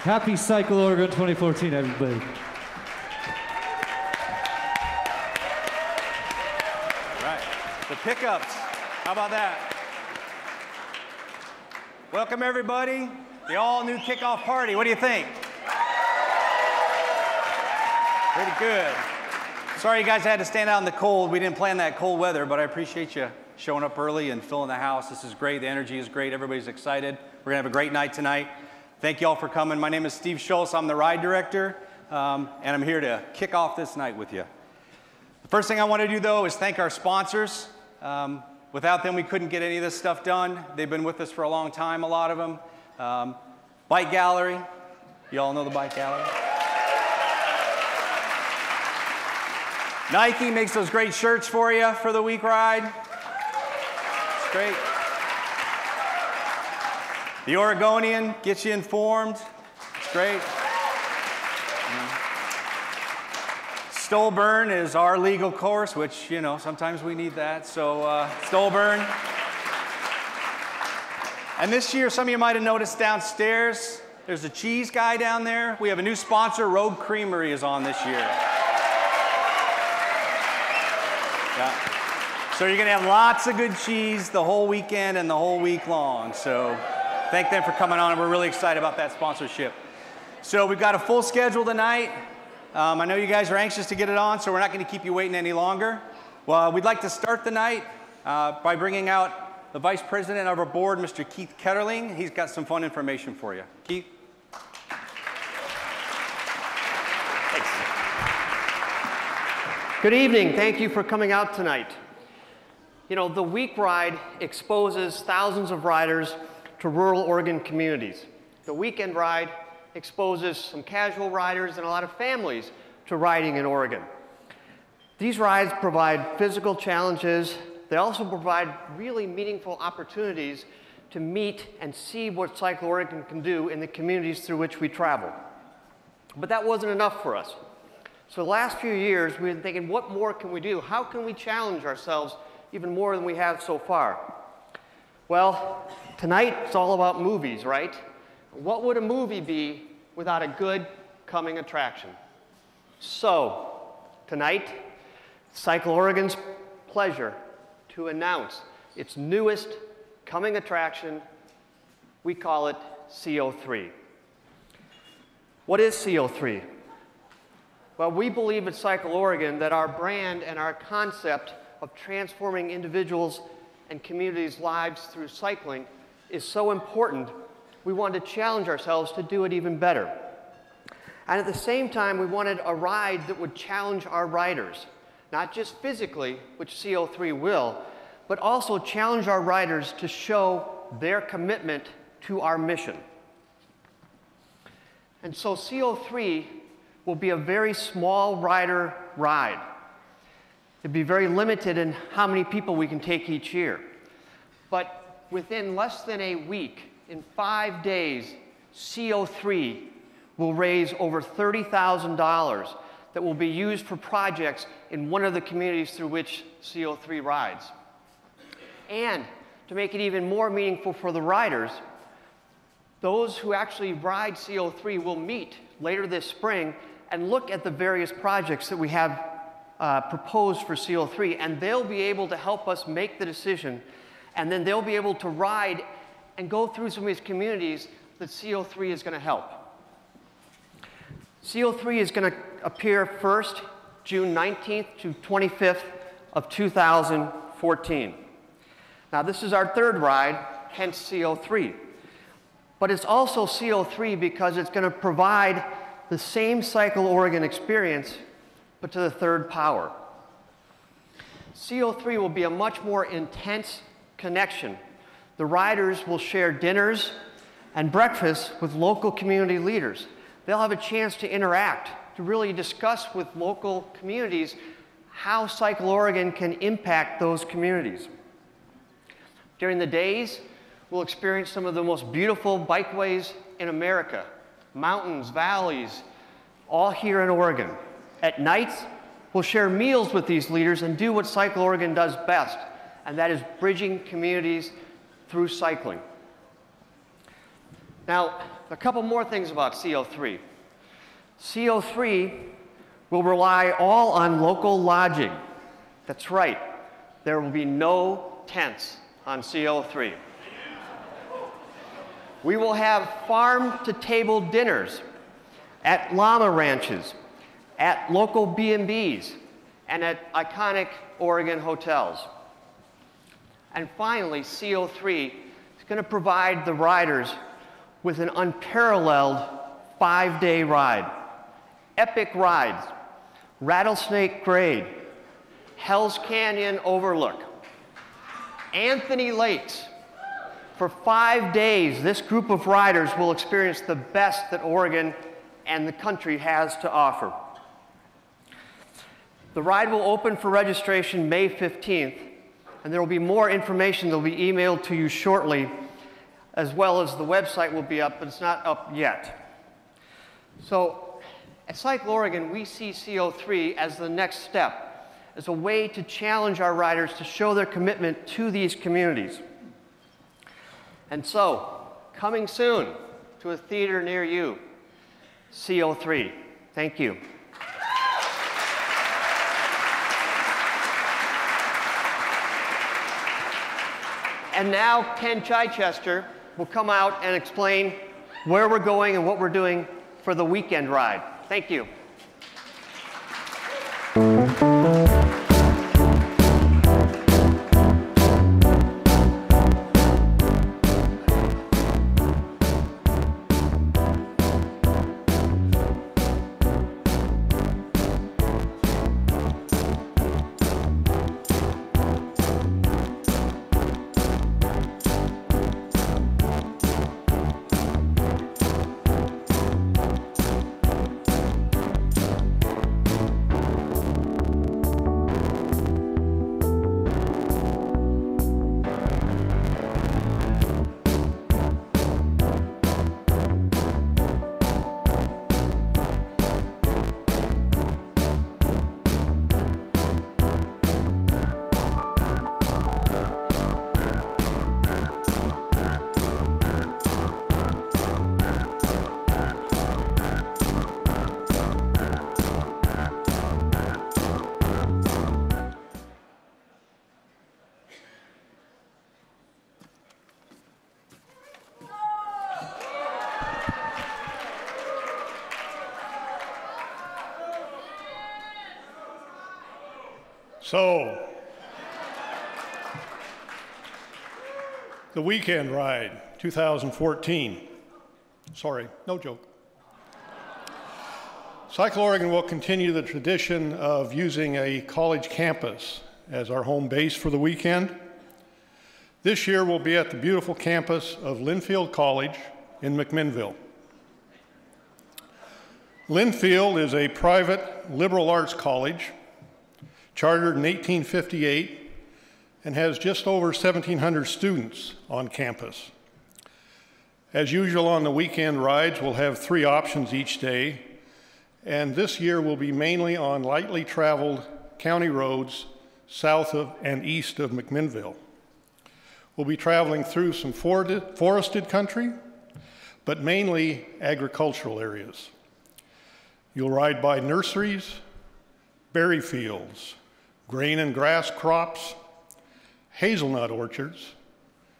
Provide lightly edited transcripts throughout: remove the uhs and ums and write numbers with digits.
Happy Cycle Oregon 2014, everybody. Right. The pickups. How about that? Welcome, everybody. The all-new kickoff party. What do you think? Pretty good. Sorry you guys had to stand out in the cold. We didn't plan that cold weather, but I appreciate you showing up early and filling the house. This is great. The energy is great. Everybody's excited. We're going to have a great night tonight. Thank you all for coming. My name is Steve Schultz. I'm the ride director, and I'm here to kick off this night with you. The first thing I want to do, though, is thank our sponsors. Without them, we couldn't get any of this stuff done. They've been with us for a long time, a lot of them. Bike Gallery. You all know the Bike Gallery? Nike makes those great shirts for you for the week ride. It's great. The Oregonian gets you informed. It's great. Stolburn is our legal course, which, you know, sometimes we need that. So Stolburn. And this year, some of you might have noticed downstairs, there's a cheese guy down there. We have a new sponsor. Rogue Creamery is on this year. Yeah. So you're going to have lots of good cheese the whole weekend and the whole week long. So thank them for coming on, and we're really excited about that sponsorship. So we've got a full schedule tonight. I know you guys are anxious to get it on, so we're not going to keep you waiting any longer. Well, we'd like to start the night by bringing out the Vice President of our board, Mr. Keith Ketterling. He's got some fun information for you. Keith? Good evening. Thank you for coming out tonight. You know, the week ride exposes thousands of riders to rural Oregon communities. The weekend ride exposes some casual riders and a lot of families to riding in Oregon. These rides provide physical challenges. They also provide really meaningful opportunities to meet and see what Cycle Oregon can do in the communities through which we travel. But that wasn't enough for us. So the last few years, we've been thinking, what more can we do? How can we challenge ourselves even more than we have so far? Well, tonight it's all about movies, right? What would a movie be without a good coming attraction? So, tonight, Cycle Oregon's pleasure to announce its newest coming attraction. We call it CO3. What is CO3? Well, we believe at Cycle Oregon that our brand and our concept of transforming individuals and communities' lives through cycling is so important, we wanted to challenge ourselves to do it even better. And at the same time, we wanted a ride that would challenge our riders, not just physically, which CO3 will, but also challenge our riders to show their commitment to our mission. And so CO3 will be a very small rider ride. It'd be very limited in how many people we can take each year. But within less than a week, in 5 days, CO3 will raise over $30,000 that will be used for projects in one of the communities through which CO3 rides. And to make it even more meaningful for the riders, those who actually ride CO3 will meet later this spring and look at the various projects that we have proposed for CO3, and they'll be able to help us make the decision, and then they'll be able to ride and go through some of these communities that CO3 is going to help. CO3 is going to appear first June 19th to 25th of 2014. Now, this is our third ride, hence CO3. But it's also CO3 because it's going to provide the same Cycle Oregon experience, but to the third power. CO3 will be a much more intense connection. The riders will share dinners and breakfasts with local community leaders. They'll have a chance to interact, to really discuss with local communities how Cycle Oregon can impact those communities. During the days, we'll experience some of the most beautiful bikeways in America. Mountains, valleys, all here in Oregon. At nights, we'll share meals with these leaders and do what Cycle Oregon does best, and that is bridging communities through cycling. Now, a couple more things about CO3. CO3 will rely all on local lodging. That's right, there will be no tents on CO3. We will have farm-to-table dinners at llama ranches, at local B&Bs, and at iconic Oregon hotels. And finally, CO3 is going to provide the riders with an unparalleled 5-day ride. Epic rides, Rattlesnake Grade, Hell's Canyon Overlook, Anthony Lakes. For 5 days, this group of riders will experience the best that Oregon and the country has to offer. The ride will open for registration May 15th, and there will be more information that will be emailed to you shortly, as well as the website will be up, but it's not up yet. So at Cycle Oregon, we see CO3 as the next step, as a way to challenge our riders to show their commitment to these communities. And so, coming soon to a theater near you, CO3. Thank you. And now Ken Chichester will come out and explain where we're going and what we're doing for the weekend ride. Thank you. So, the weekend ride, 2014. Sorry, no joke. Cycle Oregon will continue the tradition of using a college campus as our home base for the weekend. This year we'll be at the beautiful campus of Linfield College in McMinnville. Linfield is a private liberal arts college chartered in 1858 and has just over 1,700 students on campus. As usual on the weekend rides, we'll have 3 options each day, and this year will be mainly on lightly traveled county roads south of and east of McMinnville. We'll be traveling through some forested country, but mainly agricultural areas. You'll ride by nurseries, berry fields, grain and grass crops, hazelnut orchards.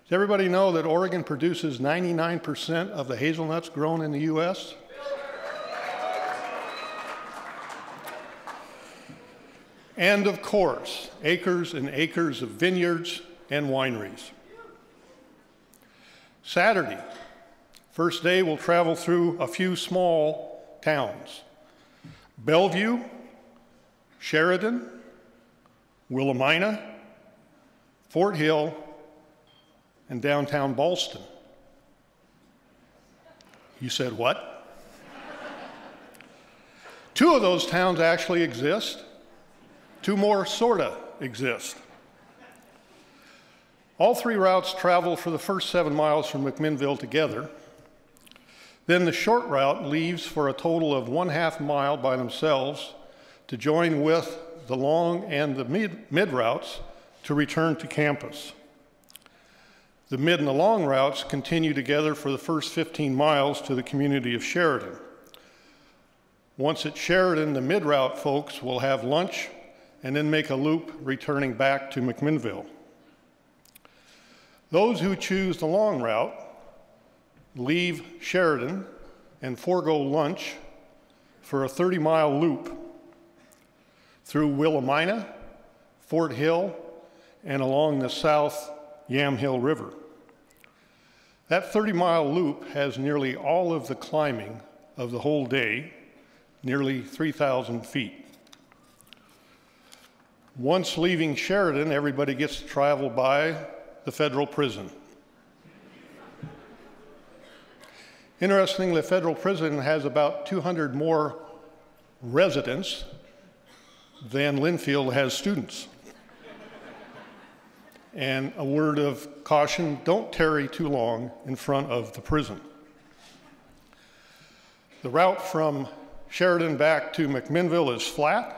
Does everybody know that Oregon produces 99% of the hazelnuts grown in the U.S.? And of course, acres and acres of vineyards and wineries. Saturday, first day, we'll travel through a few small towns: Bellevue, Sheridan, Willamina, Fort Hill, and downtown Ballston. You said what? 2 of those towns actually exist. 2 more sorta exist. All 3 routes travel for the first 7 miles from McMinnville together. Then the short route leaves for a total of 1/2 mile by themselves to join with the long and the mid routes to return to campus. The mid and the long routes continue together for the first 15 miles to the community of Sheridan. Once at Sheridan, the mid route folks will have lunch and then make a loop returning back to McMinnville. Those who choose the long route leave Sheridan and forego lunch for a 30-mile loop through Willamina, Fort Hill, and along the South Yamhill River. That 30-mile loop has nearly all of the climbing of the whole day, nearly 3,000 feet. Once leaving Sheridan, everybody gets to travel by the federal prison. Interestingly, the federal prison has about 200 more residents than Linfield has students. And a word of caution, don't tarry too long in front of the prison. The route from Sheridan back to McMinnville is flat,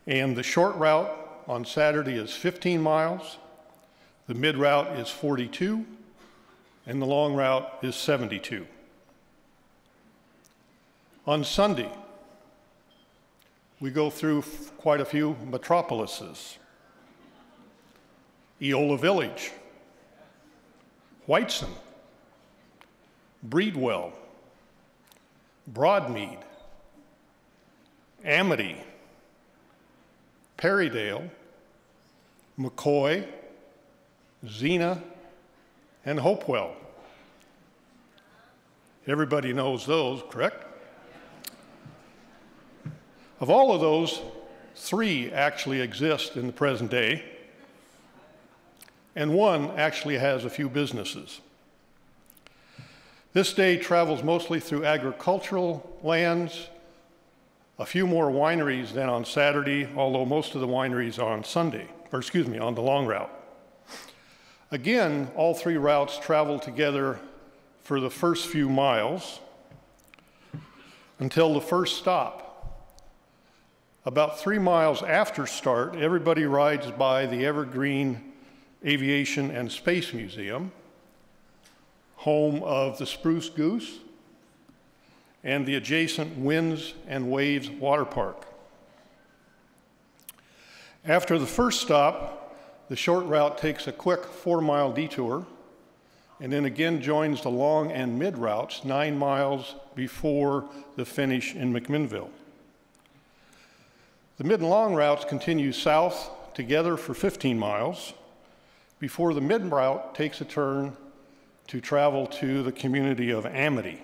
and the short route on Saturday is 15 miles, the mid route is 42, and the long route is 72. On Sunday, we go through quite a few metropolises. Eola Village, Whiteson, Breedwell, Broadmead, Amity, Perrydale, McCoy, Xena, and Hopewell. Everybody knows those, correct? Of all of those, 3 actually exist in the present day, and 1 actually has a few businesses. This day travels mostly through agricultural lands, a few more wineries than on Saturday, although most of the wineries are on Sunday, or excuse me, on the long route. Again, all 3 routes travel together for the first few miles until the first stop. About 3 miles after start, everybody rides by the Evergreen Aviation and Space Museum, home of the Spruce Goose, and the adjacent Winds and Waves Water Park. After the first stop, the short route takes a quick 4-mile detour and then again joins the long and mid routes 9 miles before the finish in McMinnville. The mid and long routes continue south together for 15 miles before the mid route takes a turn to travel to the community of Amity.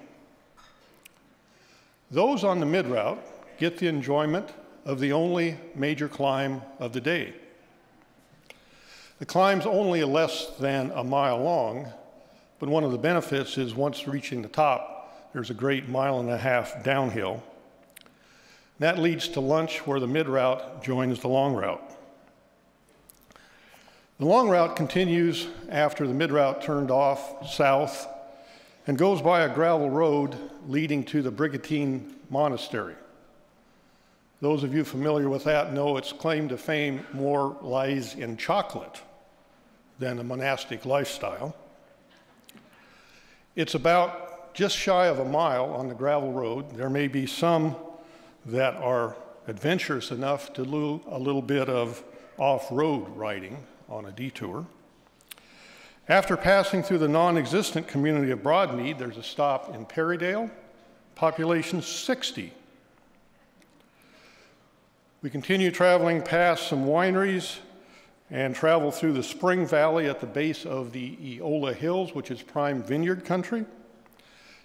Those on the mid route get the enjoyment of the only major climb of the day. The climb's only less than a mile long, but one of the benefits is once reaching the top, there's a great 1.5 miles downhill. That leads to lunch where the mid route joins the long route. The long route continues after the mid route turned off south and goes by a gravel road leading to the Brigantine Monastery. Those of you familiar with that know its claim to fame more lies in chocolate than a monastic lifestyle. It's about just shy of a mile on the gravel road. There may be some that are adventurous enough to do a little bit of off-road riding on a detour. After passing through the non-existent community of Broadmead, there's a stop in Perrydale, population 60. We continue traveling past some wineries and travel through the Spring Valley at the base of the Eola Hills, which is prime vineyard country,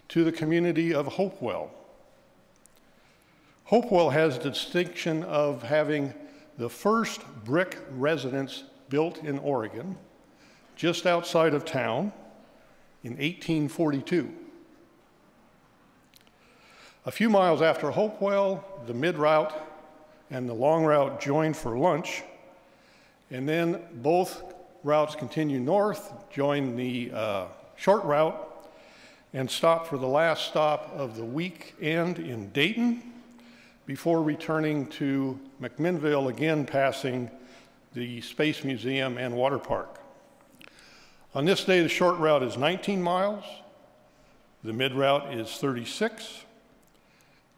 to the community of Hopewell. Hopewell has the distinction of having the first brick residence built in Oregon, just outside of town, in 1842. A few miles after Hopewell, the mid route and the long route join for lunch, and then both routes continue north, join the short route, and stop for the last stop of the weekend in Dayton, before returning to McMinnville, again passing the Space Museum and Water Park. On this day, the short route is 19 miles, the mid route is 36,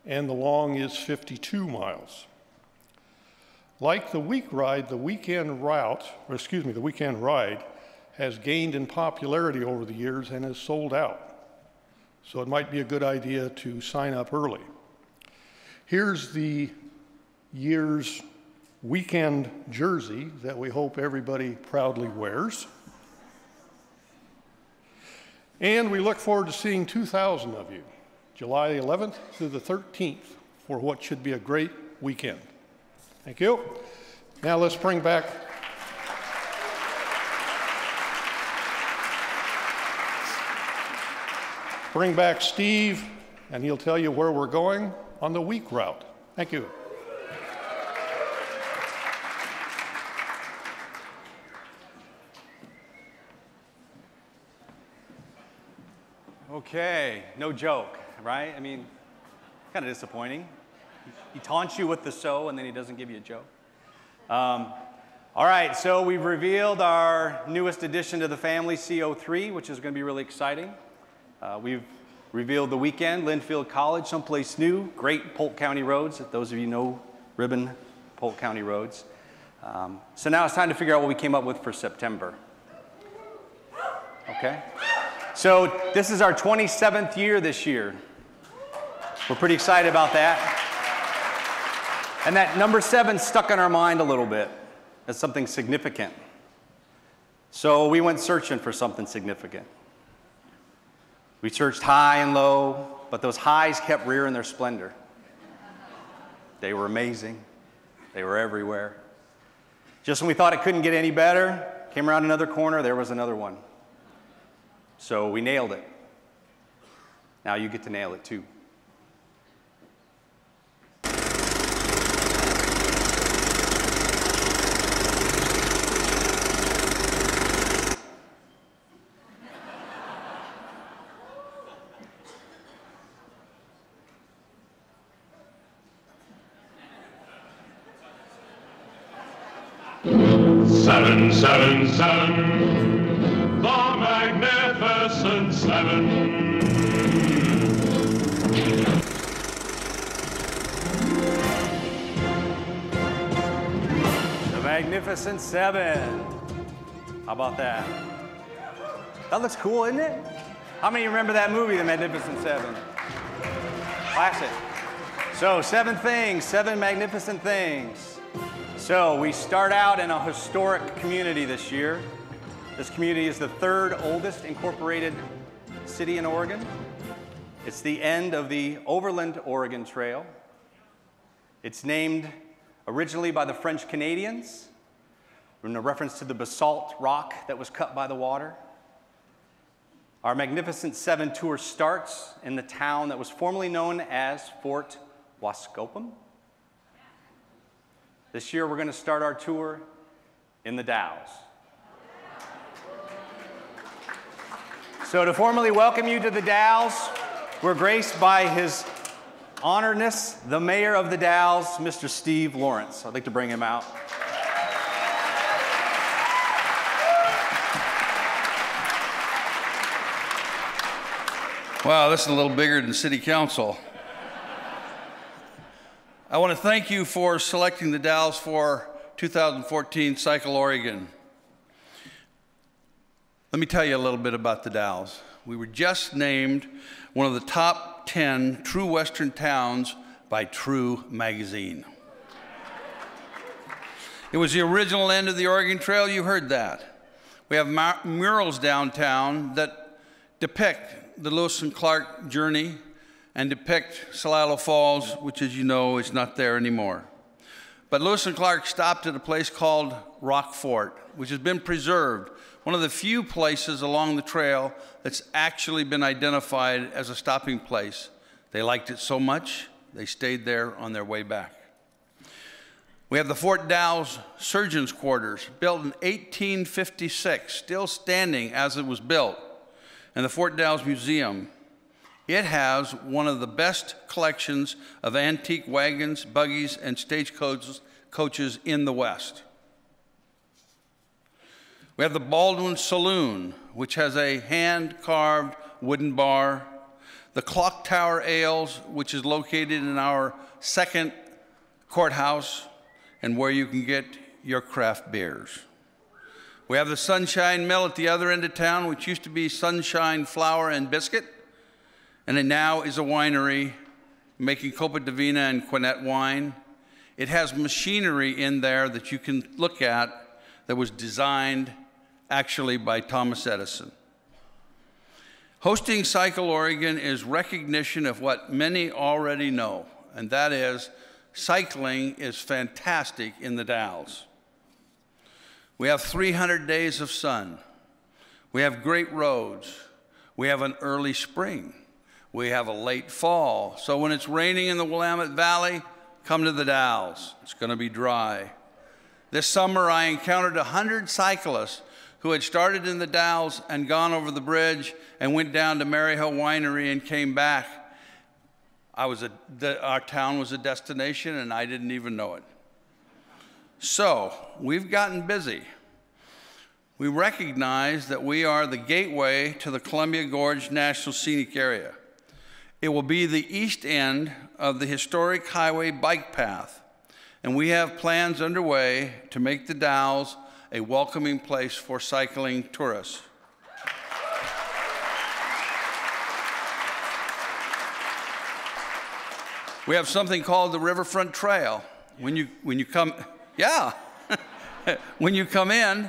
and the long is 52 miles. Like the week ride, the weekend ride has gained in popularity over the years and has sold out. So it might be a good idea to sign up early. Here's the year's weekend jersey that we hope everybody proudly wears. And we look forward to seeing 2,000 of you, July 11th through the 13th, for what should be a great weekend. Thank you. Now let's bring back Steve, and he'll tell you where we're going on the week route. Thank you. Okay, no joke, right? I mean, kind of disappointing. He taunts you with the so, and then he doesn't give you a joke. All right, so we've revealed our newest addition to the family, CO3, which is going to be really exciting. We've revealed the weekend, Linfield College, someplace new, great Polk County roads, if those of you know Ribbon Polk County roads. So now it's time to figure out what we came up with for September. Okay? So this is our 27th year this year. We're pretty excited about that. And that number 7 stuck in our mind a little bit as something significant. So we went searching for something significant. We searched high and low, but those highs kept rearing their splendor. They were amazing. They were everywhere. Just when we thought it couldn't get any better, came around another corner, there was another one. So we nailed it. Now you get to nail it too. Seven, seven, seven, the magnificent seven. The Magnificent Seven. How about that? That looks cool, isn't it? How many remember that movie, The Magnificent Seven? Classic. So 7 things, 7 magnificent things. So we start out in a historic community this year. This community is the 3rd oldest incorporated city in Oregon. It's the end of the Overland Oregon Trail. It's named originally by the French Canadians in a reference to the basalt rock that was cut by the water. Our Magnificent Seven tour starts in the town that was formerly known as Fort Wascopum. This year, we're going to start our tour in the Dalles. So to formally welcome you to the Dalles, we're graced by His Honorness, the Mayor of the Dalles, Mr. Steve Lawrence. I'd like to bring him out. Wow, this is a little bigger than City Council. I want to thank you for selecting the Dalles for 2014 Cycle Oregon. Let me tell you a little bit about the Dalles. We were just named one of the top 10 true Western towns by True magazine. It was the original end of the Oregon Trail, you heard that. We have murals downtown that depict the Lewis and Clark journey and depict Celilo Falls, which, as you know, is not there anymore. But Lewis and Clark stopped at a place called Rock Fort, which has been preserved, one of the few places along the trail that's actually been identified as a stopping place. They liked it so much, they stayed there on their way back. We have the Fort Dalles Surgeon's Quarters, built in 1856, still standing as it was built, and the Fort Dalles Museum. It has one of the best collections of antique wagons, buggies, and stagecoaches in the West. We have the Baldwin Saloon, which has a hand-carved wooden bar. The Clock Tower Ales, which is located in our second courthouse and where you can get your craft beers. We have the Sunshine Mill at the other end of town, which used to be Sunshine Flour and Biscuit, and it now is a winery making Copa Divina and Quinette wine. It has machinery in there that you can look at that was designed actually by Thomas Edison. Hosting Cycle Oregon is recognition of what many already know, and that is cycling is fantastic in the Dalles. We have 300 days of sun. We have great roads. We have an early spring. We have a late fall. So when it's raining in the Willamette Valley, come to the Dalles. It's going to be dry. This summer, I encountered 100 cyclists who had started in the Dalles and gone over the bridge and went down to Maryhill Winery and came back. Our town was a destination, and I didn't even know it. So we've gotten busy. We recognize that we are the gateway to the Columbia Gorge National Scenic Area. It will be the east end of the historic highway bike path, and we have plans underway to make the Dalles a welcoming place for cycling tourists. We have something called the Riverfront Trail. When you come, yeah, when you come in,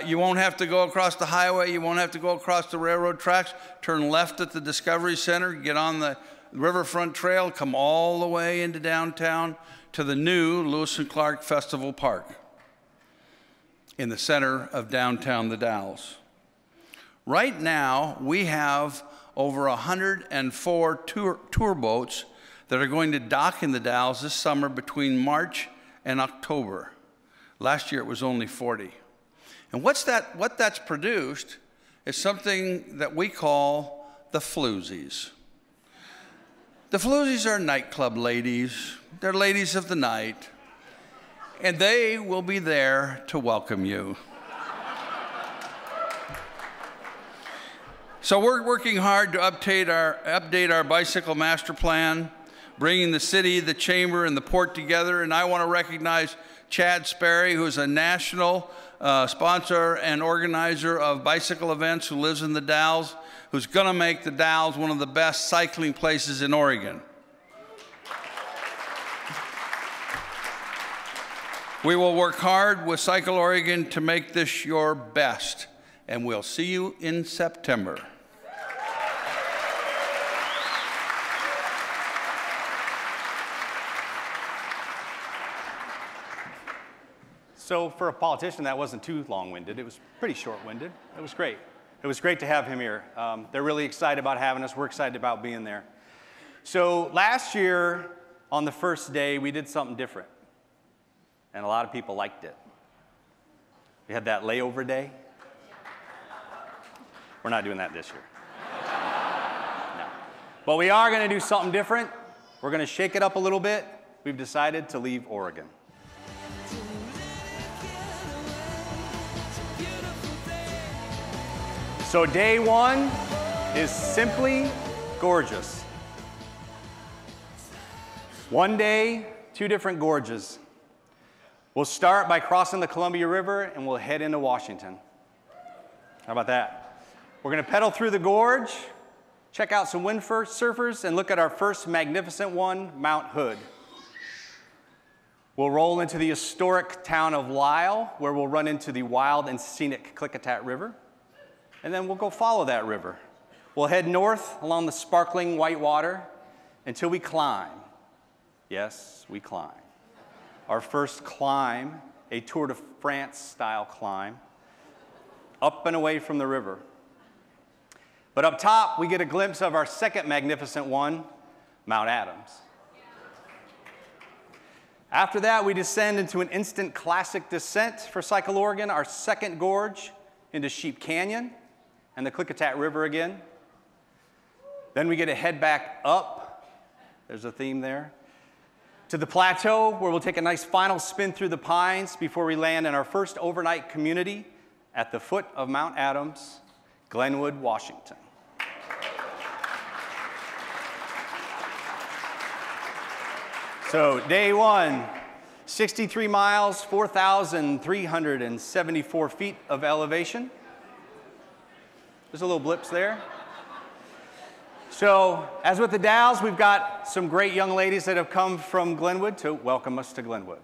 you won't have to go across the highway. You won't have to go across the railroad tracks. Turn left at the Discovery Center, get on the Riverfront Trail, come all the way into downtown to the new Lewis and Clark Festival Park in the center of downtown, the Dalles. Right now, we have over 104 tour boats that are going to dock in the Dalles this summer between March and October. Last year, it was only 40. And what that's produced is something that we call the floozies. The floozies are nightclub ladies. They're ladies of the night. And they will be there to welcome you. So we're working hard to update our bicycle master plan, bringing the city, the chamber, and the port together. And I want to recognize Chad Sperry, who is a national sponsor and organizer of bicycle events, who lives in the Dalles, who's going to make the Dalles one of the best cycling places in Oregon. We will work hard with Cycle Oregon to make this your best, and we'll see you in September. So for a politician, that wasn't too long-winded. It was pretty short-winded. It was great. It was great to have him here. They're really excited about having us. We're excited about being there. So last year, on the first day, we did something different. And a lot of people liked it. We had that layover day. We're not doing that this year. No. But we are going to do something different. We're going to shake it up a little bit. We've decided to leave Oregon. So day one is simply gorgeous. One day, two different gorges. We'll start by crossing the Columbia River and we'll head into Washington. How about that? We're going to pedal through the gorge, check out some windsurfers, and look at our first magnificent one, Mount Hood. We'll roll into the historic town of Lisle, where we'll run into the wild and scenic Klickitat River. And then we'll go follow that river. We'll head north along the sparkling white water until we climb. Yes, we climb. Our first climb, a Tour de France style climb, up and away from the river. But up top, we get a glimpse of our second magnificent one, Mount Adams. After that, we descend into an instant classic descent for Cycle Oregon, our second gorge, into Sheep Canyon and the Klickitat River again. Then we get to head back up. There's a theme there. To the plateau, where we'll take a nice final spin through the pines before we land in our first overnight community, at the foot of Mount Adams, Glenwood, Washington. So day one, 63 miles, 4,374 feet of elevation. There's a little blips there. So as with the Dalles, we've got some great young ladies that have come from Glenwood to welcome us to Glenwood.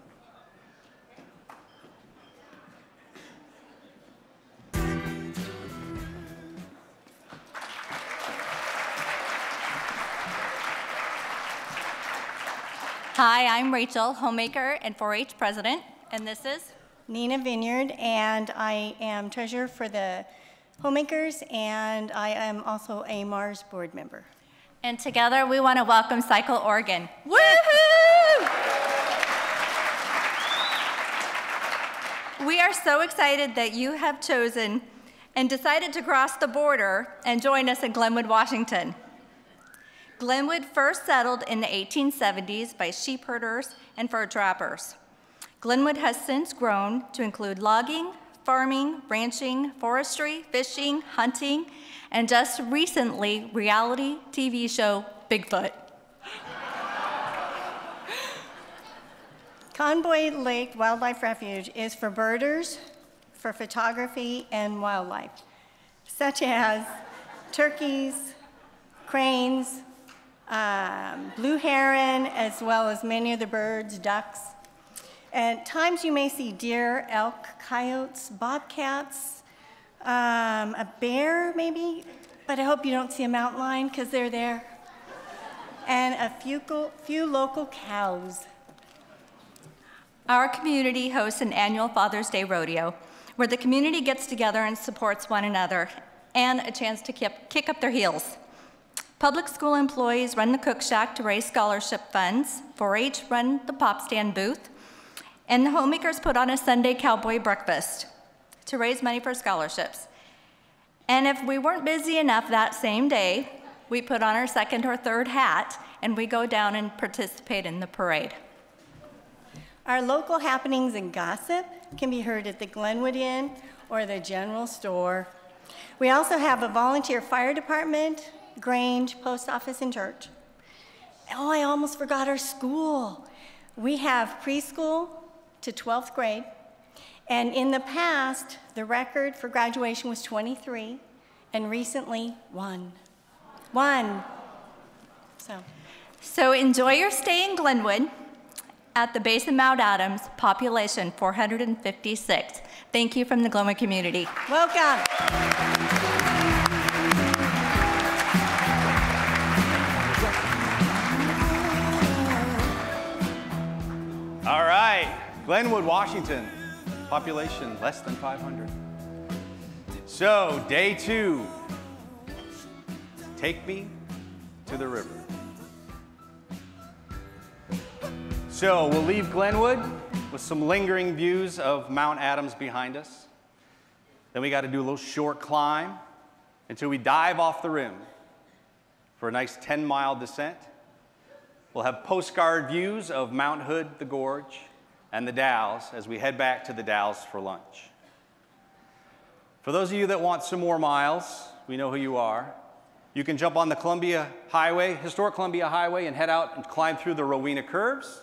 Hi, I'm Rachel, homemaker and 4-H president, and this is Nina Vineyard, and I am treasurer for the homemakers, and I am also a Mars board member. And together we want to welcome Cycle Oregon. Woohoo! We are so excited that you have chosen and decided to cross the border and join us in Glenwood, Washington. Glenwood first settled in the 1870s by sheep herders and fur trappers. Glenwood has since grown to include logging, farming, ranching, forestry, fishing, hunting, and just recently, reality TV show Bigfoot. Convoy Lake Wildlife Refuge is for birders, for photography, and wildlife, such as turkeys, cranes, blue heron, as well as many of the birds, ducks. At times you may see deer, elk, coyotes, bobcats, a bear maybe, but I hope you don't see a mountain lion because they're there, and a few local cows. Our community hosts an annual Father's Day rodeo where the community gets together and supports one another and a chance to kick up their heels. Public school employees run the cook shack to raise scholarship funds, 4-H run the pop stand booth, and the homemakers put on a Sunday cowboy breakfast to raise money for scholarships. And if we weren't busy enough that same day, we put on our second or third hat and we go down and participate in the parade. Our local happenings and gossip can be heard at the Glenwood Inn or the general store. We also have a volunteer fire department, Grange, post office, and church. Oh, I almost forgot our school. We have preschool to 12th grade, and in the past, the record for graduation was 23, and recently, one. So enjoy your stay in Glenwood at the base of Mount Adams, population 456. Thank you from the Glenwood community. Welcome. All right, Glenwood, Washington, population less than 500. So, day two, take me to the river. So, we'll leave Glenwood with some lingering views of Mount Adams behind us. Then we got to do a little short climb until we dive off the rim for a nice 10-mile descent. We'll have postcard views of Mount Hood, the Gorge, and the Dalles as we head back to the Dalles for lunch. For those of you that want some more miles, we know who you are. You can jump on the Columbia Highway, historic Columbia Highway, and head out and climb through the Rowena curves.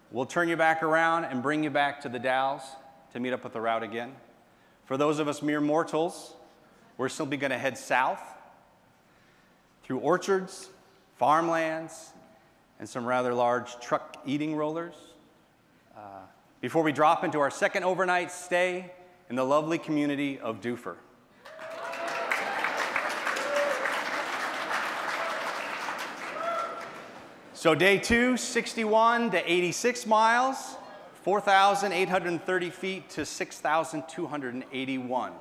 We'll turn you back around and bring you back to the Dalles to meet up with the route again. For those of us mere mortals, we're simply going to head south through orchards, farmlands, and some rather large truck eating rollers before we drop into our second overnight stay in the lovely community of Dufur. So day two, 61 to 86 miles, 4,830 feet to 6,281.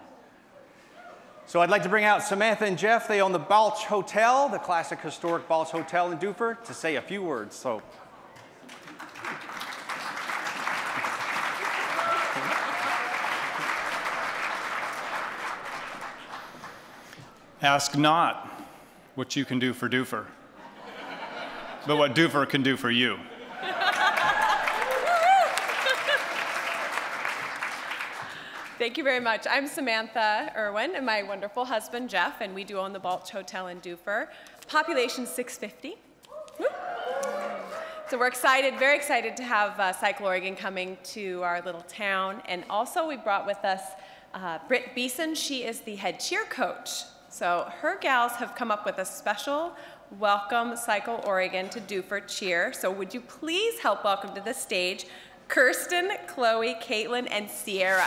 So I'd like to bring out Samantha and Jeff. They own the Balch Hotel, the classic historic Balch Hotel in Dufur, to say a few words. So. Ask not what you can do for Dufur, but what Dufur can do for you. Thank Thank you very much. I'm Samantha Irwin and my wonderful husband, Jeff, and we do own the Balch Hotel in Dufur. Population 650. Woo. So we're excited, very excited to have Cycle Oregon coming to our little town. And also we brought with us Britt Beeson. She is the head cheer coach. So her gals have come up with a special welcome Cycle Oregon to Dufur cheer. So would you please help welcome to the stage Kirsten, Chloe, Caitlin, and Sierra.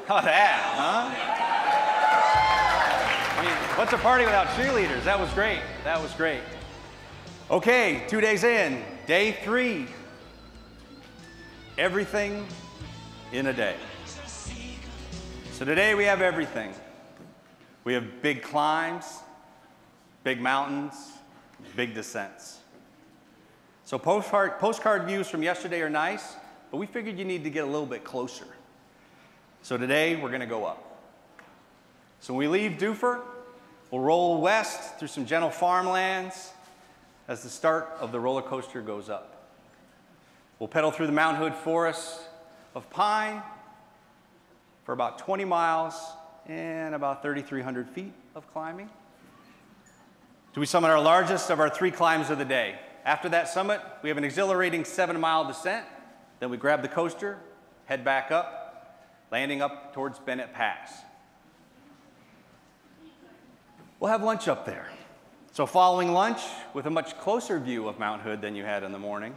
How about that, huh? I mean, what's a party without cheerleaders? That was great. That was great. Okay, 2 days in, day 3. Everything in a day. So today we have everything. We have big climbs, big mountains, big descents. So postcard views from yesterday are nice, but we figured you need to get a little bit closer. So today, we're gonna go up. So when we leave Dufur, we'll roll west through some gentle farmlands as the start of the roller coaster goes up. We'll pedal through the Mount Hood Forest of pine for about 20 miles and about 3,300 feet of climbing. Till we summit our largest of our 3 climbs of the day. After that summit, we have an exhilarating 7-mile descent. Then we grab the coaster, head back up, landing up towards Bennett Pass. We'll have lunch up there. So following lunch, with a much closer view of Mount Hood than you had in the morning,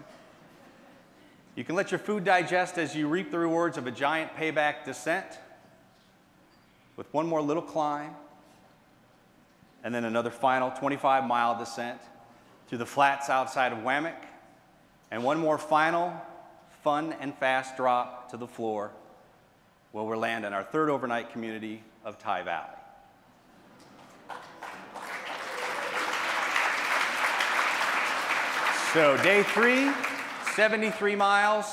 you can let your food digest as you reap the rewards of a giant payback descent with one more little climb, and then another final 25-mile descent through the flats outside of Wamick, and one more final fun and fast drop to the floor where we'll land in our 3rd overnight community of Tye Valley. So day 3, 73 miles,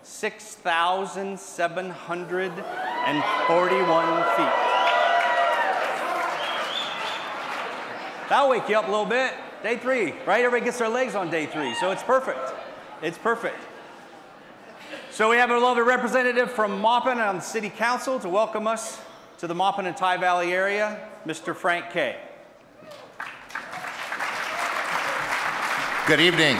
6,741 feet. That'll wake you up a little bit. Day 3, right? Everybody gets their legs on day 3, so it's perfect. It's perfect. So we have a lovely representative from Maupin on the City Council to welcome us to the Maupin and Tye Valley area, Mr. Frank Kay. Good evening.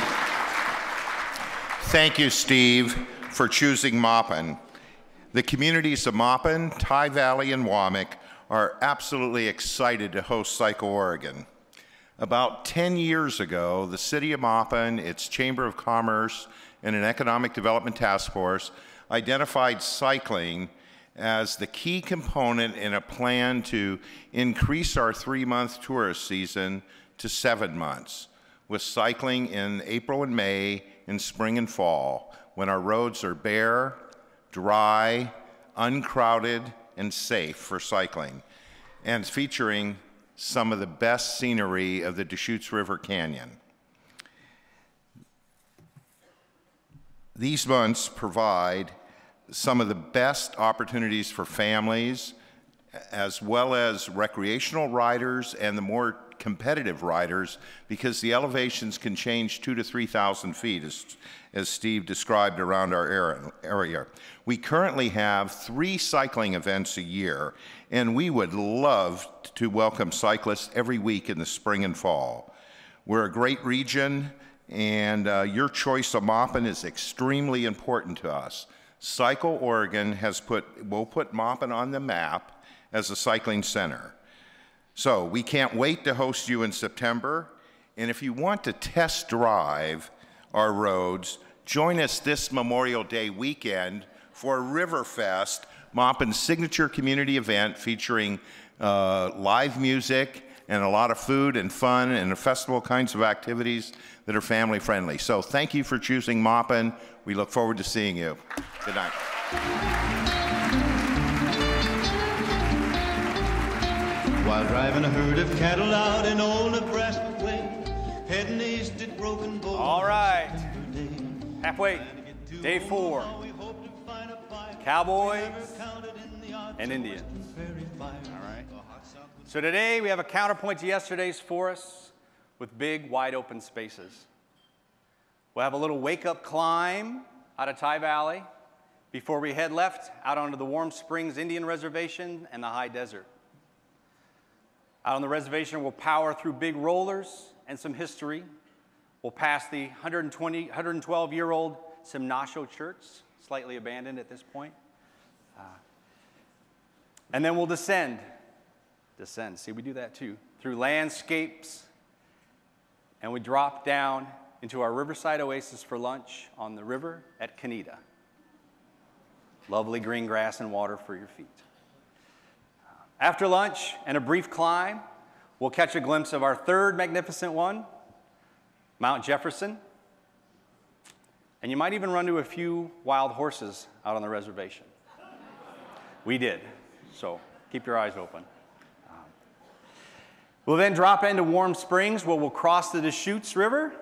Thank you, Steve, for choosing Maupin. The communities of Maupin, Tye Valley, and Wamick are absolutely excited to host Cycle Oregon. About 10 years ago, the City of Maupin, its Chamber of Commerce, and an Economic Development Task Force identified cycling as the key component in a plan to increase our 3-month tourist season to 7 months, with cycling in April and May, in spring and fall, when our roads are bare, dry, uncrowded, and safe for cycling, and featuring some of the best scenery of the Deschutes River Canyon. These months provide some of the best opportunities for families, as well as recreational riders and the more competitive riders, because the elevations can change 2,000 to 3,000 feet, as Steve described around our area. We currently have 3 cycling events a year, and we would love to welcome cyclists every week in the spring and fall. We're a great region, and your choice of Maupin is extremely important to us. Cycle Oregon will put Maupin on the map as a cycling center. So we can't wait to host you in September. And if you want to test drive our roads, join us this Memorial Day weekend for Riverfest, Maupin's signature community event featuring live music and a lot of food and fun and a festival kinds of activities that are family friendly. So thank you for choosing Maupin. We look forward to seeing you. Good night. While driving a herd of cattle out in old Nebraska way, heading east at Broken Bow. All right, halfway, day 4. Cowboys and Indians. All right. So today we have a counterpoint to yesterday's forest with big, wide open spaces. We'll have a little wake-up climb out of Ty Valley before we head left out onto the Warm Springs Indian Reservation and the high desert. Out on the reservation, we'll power through big rollers and some history. We'll pass the 112-year-old Simnasho Church, slightly abandoned at this point. And then we'll descend, see, we do that too, through landscapes, and we drop down into our riverside oasis for lunch on the river at Kanita. Lovely green grass and water for your feet. After lunch and a brief climb, we'll catch a glimpse of our third magnificent one, Mount Jefferson. And you might even run into a few wild horses out on the reservation. We did, so keep your eyes open. We'll then drop into Warm Springs where we'll cross the Deschutes River,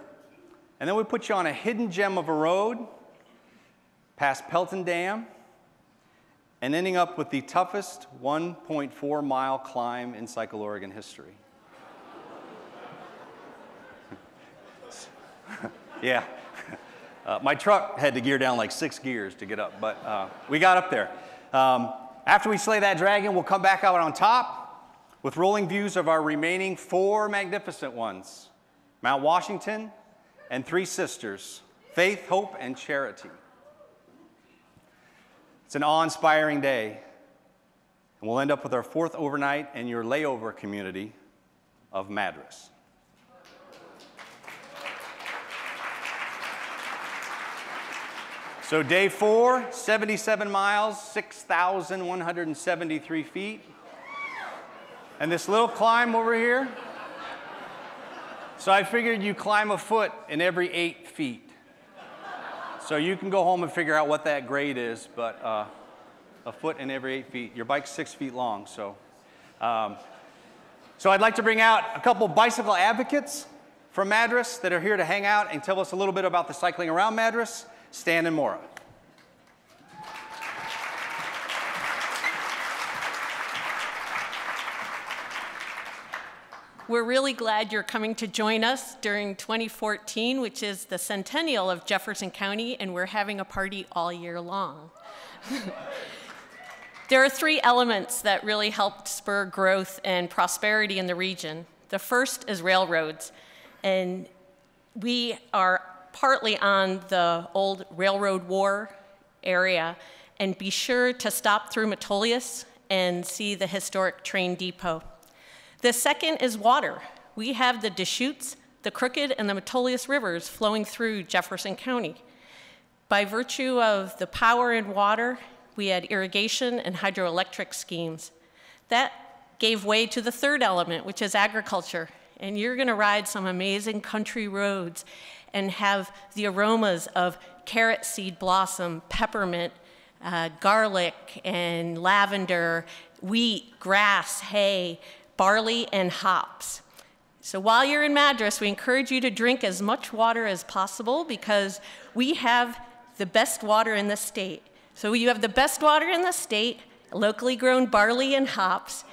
and then we put you on a hidden gem of a road, past Pelton Dam, and ending up with the toughest 1.4-mile climb in Cycle Oregon history. Yeah, my truck had to gear down like 6 gears to get up, but we got up there. After we slay that dragon, we'll come back out on top with rolling views of our remaining 4 magnificent ones, Mount Washington and 3 sisters, Faith, Hope, and Charity. It's an awe-inspiring day, and we'll end up with our 4th overnight in your layover community of Madras. So day 4, 77 miles, 6,173 feet. And this little climb over here, so I figured you climb a foot in every 8 feet. So you can go home and figure out what that grade is, but a foot in every 8 feet. Your bike's 6 feet long, so. So I'd like to bring out a couple bicycle advocates from Madras that are here to hang out and tell us a little bit about the cycling around Madras. Stan and Maura. We're really glad you're coming to join us during 2014, which is the centennial of Jefferson County, and we're having a party all year long. There are 3 elements that really helped spur growth and prosperity in the region. The first is railroads, and we are partly on the old railroad war area, and be sure to stop through Metolius and see the historic train depot. The second is water. We have the Deschutes, the Crooked, and the Metolius rivers flowing through Jefferson County. By virtue of the power and water, we had irrigation and hydroelectric schemes. That gave way to the third element, which is agriculture. And you're gonna ride some amazing country roads and have the aromas of carrot seed blossom, peppermint, garlic, and lavender, wheat, grass, hay, barley, and hops. So while you're in Madras, we encourage you to drink as much water as possible because we have the best water in the state. So you have the best water in the state, locally grown barley and hops.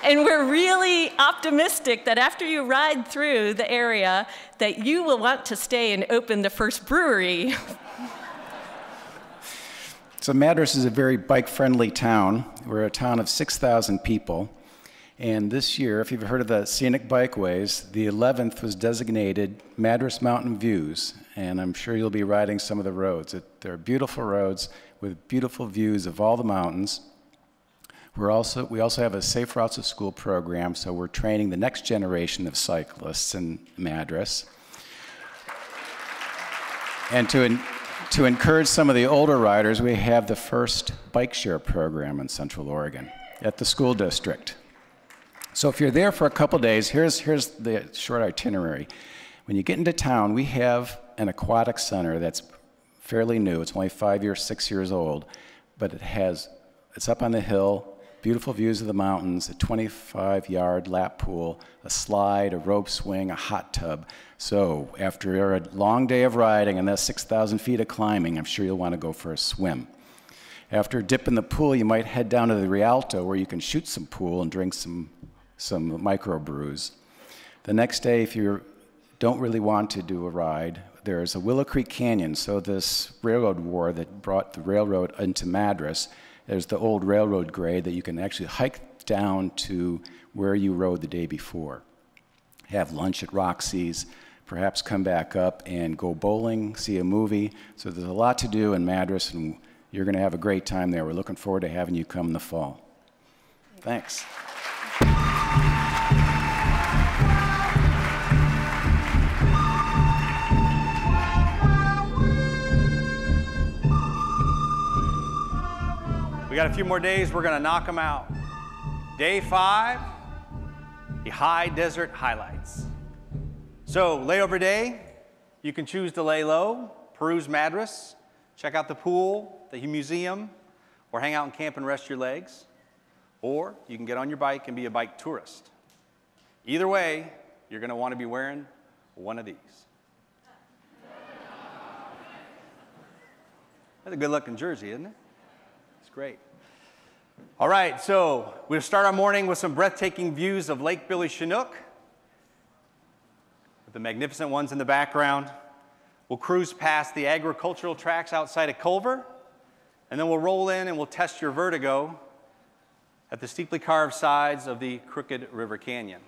And we're really optimistic that after you ride through the area, that you will want to stay and open the first brewery. So Madras is a very bike-friendly town. We're a town of 6,000 people. And this year, if you've heard of the scenic bikeways, the 11th was designated Madras Mountain Views, and I'm sure you'll be riding some of the roads. They're beautiful roads with beautiful views of all the mountains. We also have a Safe Routes to School program, so we're training the next generation of cyclists in Madras. And to encourage some of the older riders, we have the first bike share program in Central Oregon at the school district. So if you're there for a couple days, here's the short itinerary. When you get into town, we have an aquatic center that's fairly new. It's only 6 years old, but it's up on the hill, beautiful views of the mountains, a 25-yard lap pool, a slide, a rope swing, a hot tub. So after a long day of riding and that's 6,000 feet of climbing, I'm sure you'll want to go for a swim. After a dip in the pool, you might head down to the Rialto where you can shoot some pool and drink some microbrews. The next day, if you don't really want to do a ride, there's a Willow Creek Canyon. So this railroad war that brought the railroad into Madras, there's the old railroad grade that you can actually hike down to where you rode the day before. Have lunch at Roxy's, perhaps come back up and go bowling, see a movie. So there's a lot to do in Madras, and you're going to have a great time there. We're looking forward to having you come in the fall. Thanks. We got a few more days. We're going to knock them out. Day 5, the high desert highlights. So layover day, you can choose to lay low, peruse Madras, check out the pool, the museum, or hang out and camp and rest your legs. Or you can get on your bike and be a bike tourist. Either way, you're going to want to be wearing one of these. That's a good looking jersey, isn't it? It's great. All right, so we'll start our morning with some breathtaking views of Lake Billy Chinook, with the magnificent ones in the background. We'll cruise past the agricultural tracks outside of Culver, and then we'll roll in and we'll test your vertigo at the steeply carved sides of the Crooked River Canyon.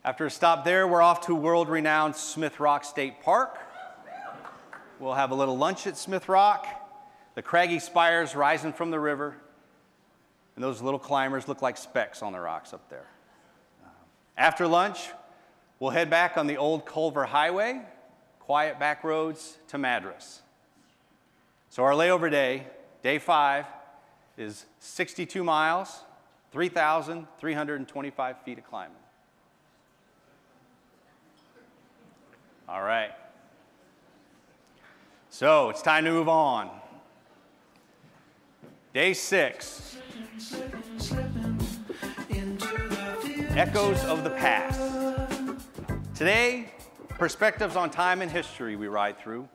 After a stop there, we're off to world-renowned Smith Rock State Park. We'll have a little lunch at Smith Rock. The craggy spires rising from the river, and those little climbers look like specks on the rocks up there. After lunch, we'll head back on the old Culver Highway, quiet back roads to Madras. So our layover day, day 5, is 62 miles, 3,325 feet of climbing. All right. So it's time to move on. Day 6, echoes of the past. Today, perspectives on time and history we ride through.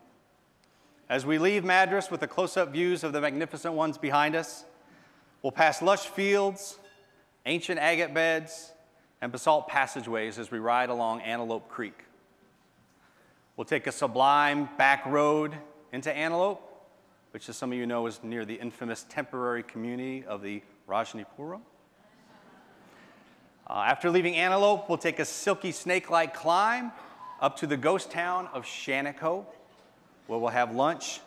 As we leave Madras with the close-up views of the magnificent ones behind us, we'll pass lush fields, ancient agate beds, and basalt passageways as we ride along Antelope Creek. We'll take a sublime back road into Antelope, which, as some of you know, is near the infamous temporary community of the Rajneepuram. After leaving Antelope, we'll take a silky snake-like climb up to the ghost town of Shaniko, where we'll have lunch.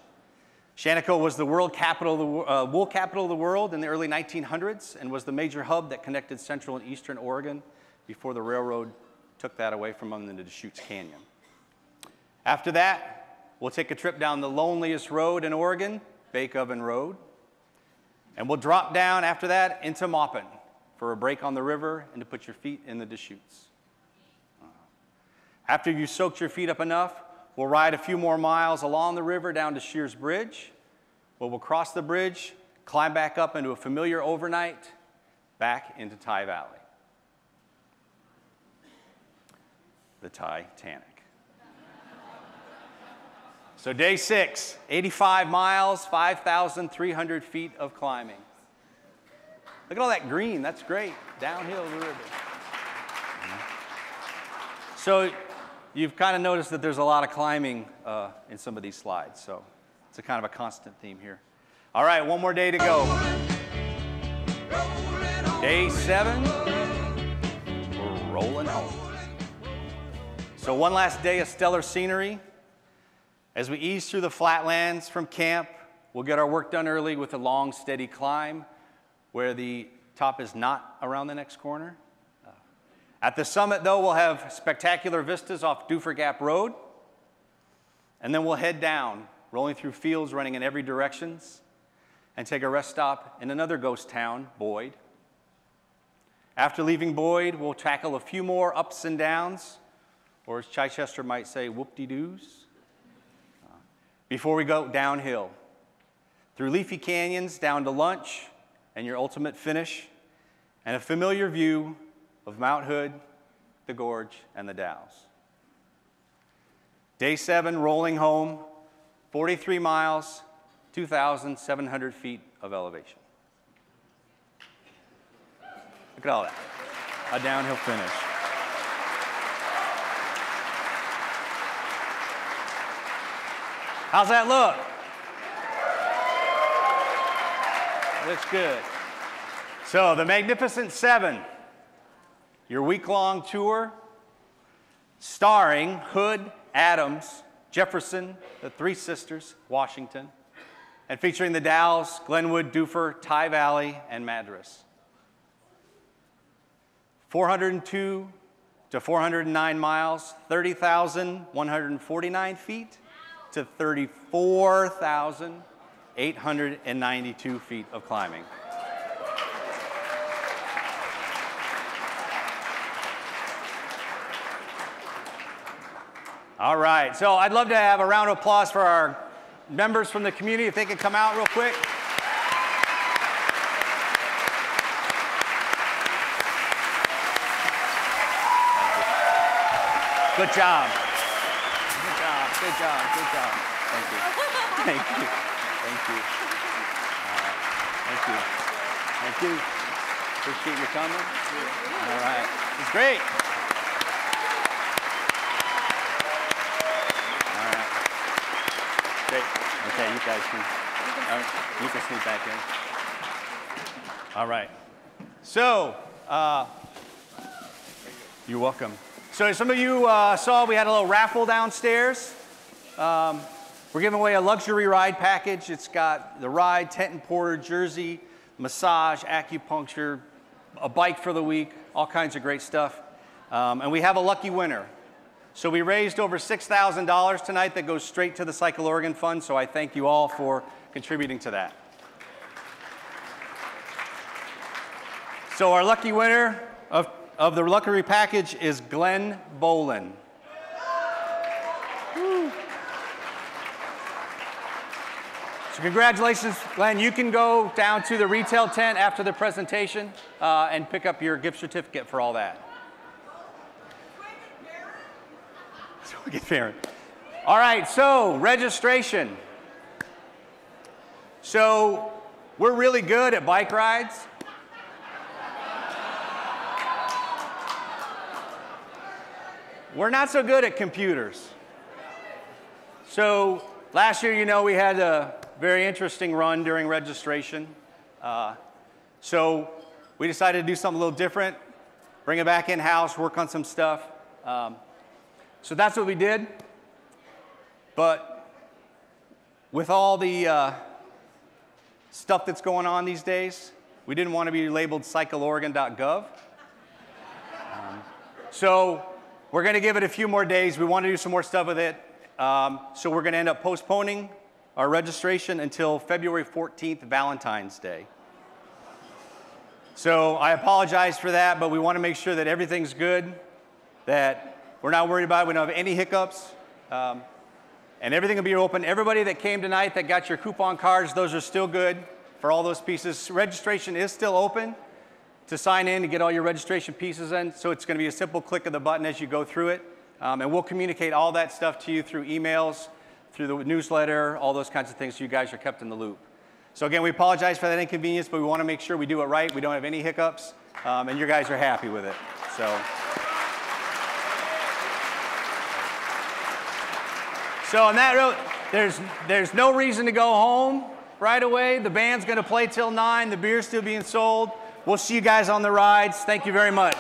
Shaniko was the wool capital of the world in the early 1900s and was the major hub that connected central and eastern Oregon before the railroad took that away from them into Deschutes Canyon. After that, we'll take a trip down the loneliest road in Oregon, Bake Oven Road. And we'll drop down after that into Maupin for a break on the river and to put your feet in the Deschutes. After you've soaked your feet up enough, we'll ride a few more miles along the river down to Shears Bridge, where we'll cross the bridge, climb back up into a familiar overnight, back into Ty Valley. The Titanic. So day 6, 85 miles, 5,300 feet of climbing. Look at all that green, that's great, downhill the river. So you've kind of noticed that there's a lot of climbing in some of these slides, so it's a kind of a constant theme here. All right, one more day to go. Rolling on. Day 7, we're rolling home. So one last day of stellar scenery. As we ease through the flatlands from camp, we'll get our work done early with a long, steady climb where the top is not around the next corner. At the summit, though, we'll have spectacular vistas off Duffer Gap Road. And then we'll head down, rolling through fields running in every direction, and take a rest stop in another ghost town, Boyd. After leaving Boyd, we'll tackle a few more ups and downs, or as Chichester might say, whoop-de-doos, before we go downhill, through leafy canyons down to lunch and your ultimate finish, and a familiar view of Mount Hood, the Gorge, and the Dalles. Day 7, rolling home, 43 miles, 2,700 feet of elevation. Look at all that, a downhill finish. How's that look? Looks good. So the Magnificent 7, your week-long tour, starring Hood, Adams, Jefferson, the Three Sisters, Washington, and featuring the Dalles, Glenwood, Duffer, Tye Valley, and Madras. 402 to 409 miles, 30,149 feet to 34,892 feet of climbing. All right, so I'd love to have a round of applause for our members from the community, if they could come out real quick. Good job. Good job, good job, good job. Thank you. Thank you. Thank you. Thank you. Thank you. Appreciate you coming. All right, it's great. Great. Okay, you guys can, you can sneak back in. All right. So, you're welcome. So as some of you saw, we had a little raffle downstairs. We're giving away a luxury ride package. It's got the ride, tent and porter, jersey, massage, acupuncture, a bike for the week, all kinds of great stuff. And we have a lucky winner. So we raised over $6,000 tonight that goes straight to the Cycle Oregon Fund, so I thank you all for contributing to that. So our lucky winner of the luxury package is Glenn Bolin. Woo. So congratulations, Glenn. You can go down to the retail tent after the presentation and pick up your gift certificate for all that. All right, so registration. So we're really good at bike rides. We're not so good at computers. So last year, you know, we had a very interesting run during registration. So we decided to do something a little different, bring it back in-house, work on some stuff. So that's what we did. But with all the stuff that's going on these days, we didn't want to be labeled cycleoregon.gov. So we're going to give it a few more days. We want to do some more stuff with it. So we're going to end up postponing our registration until February 14th, Valentine's Day. So I apologize for that, but we want to make sure that everything's good, that we're not worried about it. We don't have any hiccups. And everything will be open. Everybody that came tonight that got your coupon cards, those are still good for all those pieces. Registration is still open to sign in and get all your registration pieces in. So it's going to be a simple click of the button as you go through it. And we'll communicate all that stuff to you through emails, through the newsletter, all those kinds of things, so you guys are kept in the loop. So again, we apologize for that inconvenience, but we want to make sure we do it right. We don't have any hiccups, and you guys are happy with it. So on that note, there's no reason to go home right away. The band's going to play till 9. The beer's still being sold. We'll see you guys on the rides. Thank you very much.